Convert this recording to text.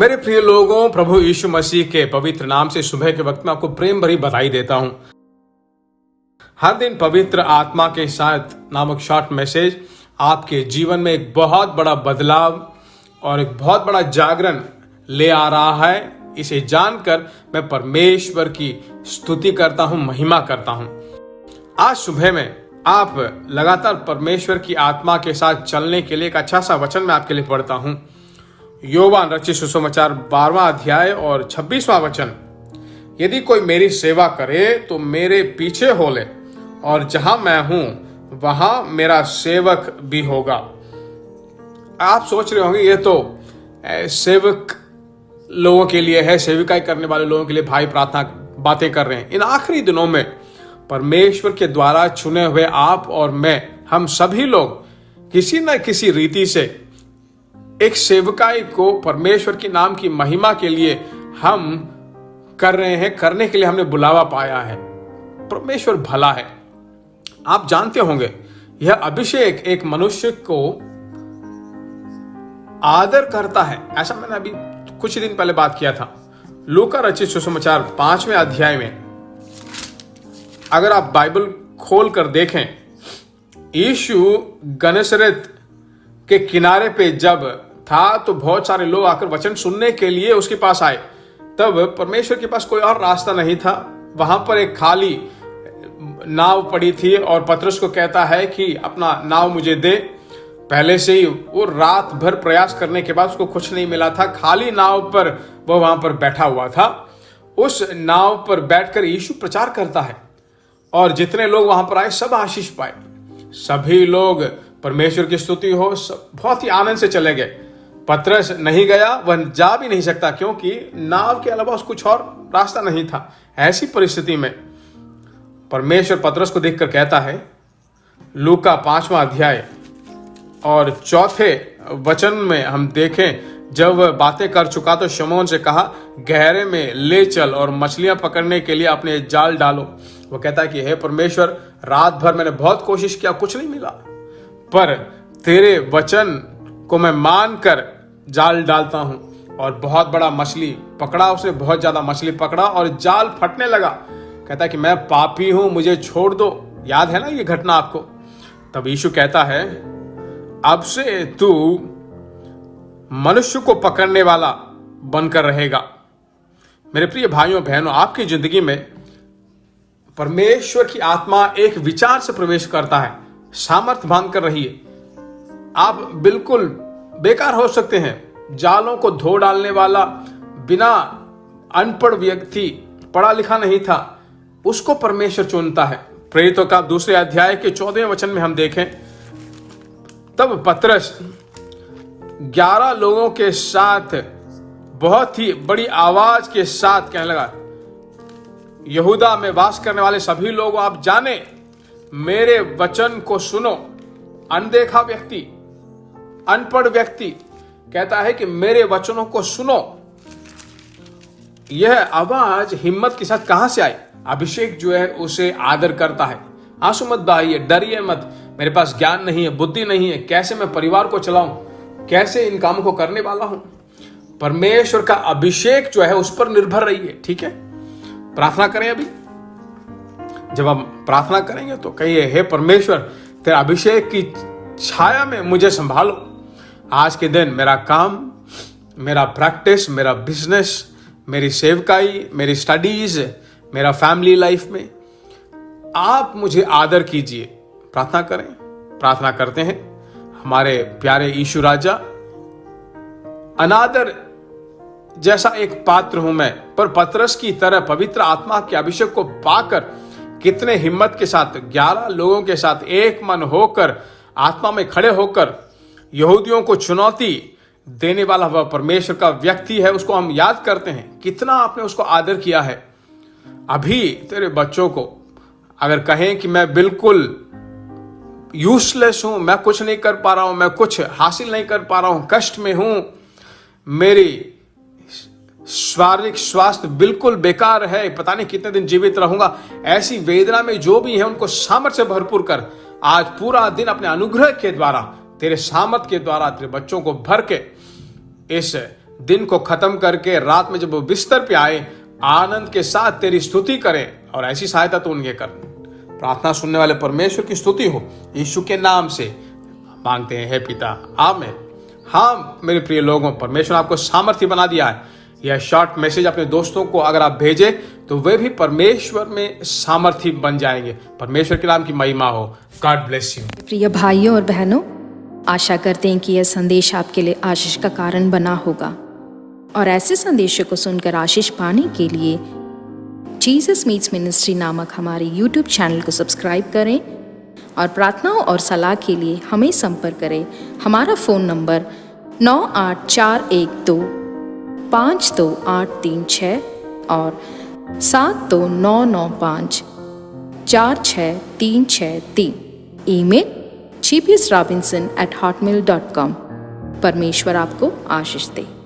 मेरे प्रिय लोगों, प्रभु यीशु मसीह के पवित्र नाम से सुबह के वक्त में आपको प्रेम भरी बधाई देता हूं। हर दिन पवित्र आत्मा के साथ नामक शॉर्ट मैसेज आपके जीवन में एक बहुत बड़ा बदलाव और एक बहुत बड़ा जागरण ले आ रहा है। इसे जानकर मैं परमेश्वर की स्तुति करता हूं, महिमा करता हूं। आज सुबह में आप लगातार परमेश्वर की आत्मा के साथ चलने के लिए एक अच्छा सा वचन मैं आपके लिए पढ़ता हूं। योवान रचित सुसमाचार 12वां अध्याय और 26वां वचन। यदि कोई मेरी सेवा करे तो मेरे पीछे हो ले, और जहां मैं हूं वहां मेरा सेवक भी होगा। आप सोच रहे होंगे ये तो सेवक लोगों के लिए है, सेविकाई करने वाले लोगों के लिए भाई प्रार्थना बातें कर रहे हैं। इन आखिरी दिनों में परमेश्वर के द्वारा चुने हुए आप और मैं, हम सभी लोग किसी न किसी रीति से एक सेवकाई को परमेश्वर के नाम की महिमा के लिए हम कर रहे हैं, करने के लिए हमने बुलावा पाया है। परमेश्वर भला है। आप जानते होंगे यह अभिषेक एक मनुष्य को आदर करता है। ऐसा मैंने अभी कुछ दिन पहले बात किया था। लूका रचित सुसमाचार 5वें अध्याय में अगर आप बाइबल खोल कर देखें, यीशु गन्नेसरेत के किनारे पे जब था तो बहुत सारे लोग आकर वचन सुनने के लिए उसके पास आए। तब परमेश्वर के पास कोई और रास्ता नहीं था। वहां पर एक खाली नाव पड़ी थी और पतरस को कहता है कि अपना नाव मुझे दे। पहले से ही वो रात भर प्रयास करने के बाद उसको कुछ नहीं मिला था। खाली नाव पर वो वहां पर बैठा हुआ था। उस नाव पर बैठकर यीशु प्रचार करता है और जितने लोग वहां पर आए सब आशीष पाए। सभी लोग परमेश्वर की स्तुति हो, बहुत ही आनंद से चले गए। पतरस नहीं गया, वह जा भी नहीं सकता क्योंकि नाव के अलावा उसको कुछ और रास्ता नहीं था। ऐसी परिस्थिति में परमेश्वर पतरस को देखकर कहता है, लूका 5वां अध्याय और 4थे वचन में हम देखें, जब बातें कर चुका तो शमौन से कहा, गहरे में ले चल और मछलियां पकड़ने के लिए अपने जाल डालो। वो कहता है कि हे परमेश्वर, रात भर मैंने बहुत कोशिश किया, कुछ नहीं मिला, पर तेरे वचन को मैं मानकर जाल डालता हूं। और बहुत बड़ा मछली पकड़ा उसने, बहुत ज्यादा मछली पकड़ा और जाल फटने लगा। कहता है कि मैं पापी हूं, मुझे छोड़ दो। याद है ना ये घटना आपको? तब यीशु कहता है, अब से तू मनुष्य को पकड़ने वाला बनकर रहेगा। मेरे प्रिय भाइयों बहनों, आपकी जिंदगी में परमेश्वर की आत्मा एक विचार से प्रवेश करता है। सामर्थ बांध कर रहिए। आप बिल्कुल बेकार हो सकते हैं। जालों को धो डालने वाला बिना अनपढ़ व्यक्ति, पढ़ा लिखा नहीं था, उसको परमेश्वर चुनता है। प्रेरितों का 2 अध्याय के 14वें वचन में हम देखें, तब पतरस 11 लोगों के साथ बहुत ही बड़ी आवाज के साथ कहने लगा, यहूदा में वास करने वाले सभी लोग, आप जाने, मेरे वचन को सुनो। अनदेखा व्यक्ति, अनपढ़ व्यक्ति कहता है कि मेरे वचनों को सुनो। यह आवाज हिम्मत के साथ कहां से आई? अभिषेक जो है उसे आदर करता है। आंसू मत बहाइए, डरिए मत, मेरे पास ज्ञान नहीं है, बुद्धि नहीं है, कैसे मैं परिवार को चलाऊं, कैसे इन कामों को करने वाला हूं। परमेश्वर का अभिषेक जो है उस पर निर्भर रहिए। ठीक है, प्रार्थना करें। अभी जब हम प्रार्थना करेंगे तो कहिए, हे परमेश्वर, तेरे अभिषेक की छाया में मुझे संभालो। आज के दिन मेरा काम, मेरा प्रैक्टिस, मेरा बिजनेस, मेरी सेवकाई, मेरी स्टडीज, मेरा फैमिली लाइफ में आप मुझे आदर कीजिए। प्रार्थना करें। प्रार्थना करते हैं। हमारे प्यारे यीशु राजा, अनादर जैसा एक पात्र हूं मैं, पर पतरस की तरह पवित्र आत्मा के अभिषेक को पाकर कितने हिम्मत के साथ 11 लोगों के साथ एक मन होकर, आत्मा में खड़े होकर यहूदियों को चुनौती देने वाला वह परमेश्वर का व्यक्ति है, उसको हम याद करते हैं। कितना आपने उसको आदर किया है। अभी तेरे बच्चों को अगर कहें कि मैं बिल्कुल यूजलेस हूं, मैं कुछ नहीं कर पा रहा हूं, मैं कुछ हासिल नहीं कर पा रहा हूं, कष्ट में हूं, मेरी शारीरिक स्वास्थ्य बिल्कुल बेकार है, पता नहीं कितने दिन जीवित रहूंगा, ऐसी वेदना में जो भी है उनको सामर्थ्य से भरपूर कर। आज पूरा दिन अपने अनुग्रह के द्वारा, तेरे सामर्थ के द्वारा तेरे बच्चों को भर के इस दिन को खत्म करके रात में जब वो बिस्तर पे आए, आनंद के साथ तेरी स्तुति करें, और ऐसी सहायता तो उनके कर। प्रार्थना सुनने वाले परमेश्वर की स्तुति हो, यीशु के नाम से मांगते हैं, हे पिता, आमीन। हाँ मेरे प्रिय लोगों, परमेश्वर आपको सामर्थ्य बना दिया है। यह शॉर्ट मैसेज अपने दोस्तों को अगर आप भेजें तो वे भी परमेश्वर में सामर्थ्य बन जाएंगे। परमेश्वर के नाम की महिमा हो। God bless you. प्रिय भाइयों और बहनों, आशा करते हैं कि यह संदेश आपके लिए आशीष का कारण बना होगा, और ऐसे संदेशों को सुनकर आशीष पाने के लिए जीसस मीट्स मिनिस्ट्री नामक हमारे YouTube चैनल को सब्सक्राइब करें, और प्रार्थनाओं और सलाह के लिए हमें संपर्क करें। हमारा फ़ोन नंबर 9841252836 और 7299546363। Email gbsrobinson@hotmail.com। परमेश्वर आपको आशीष दे।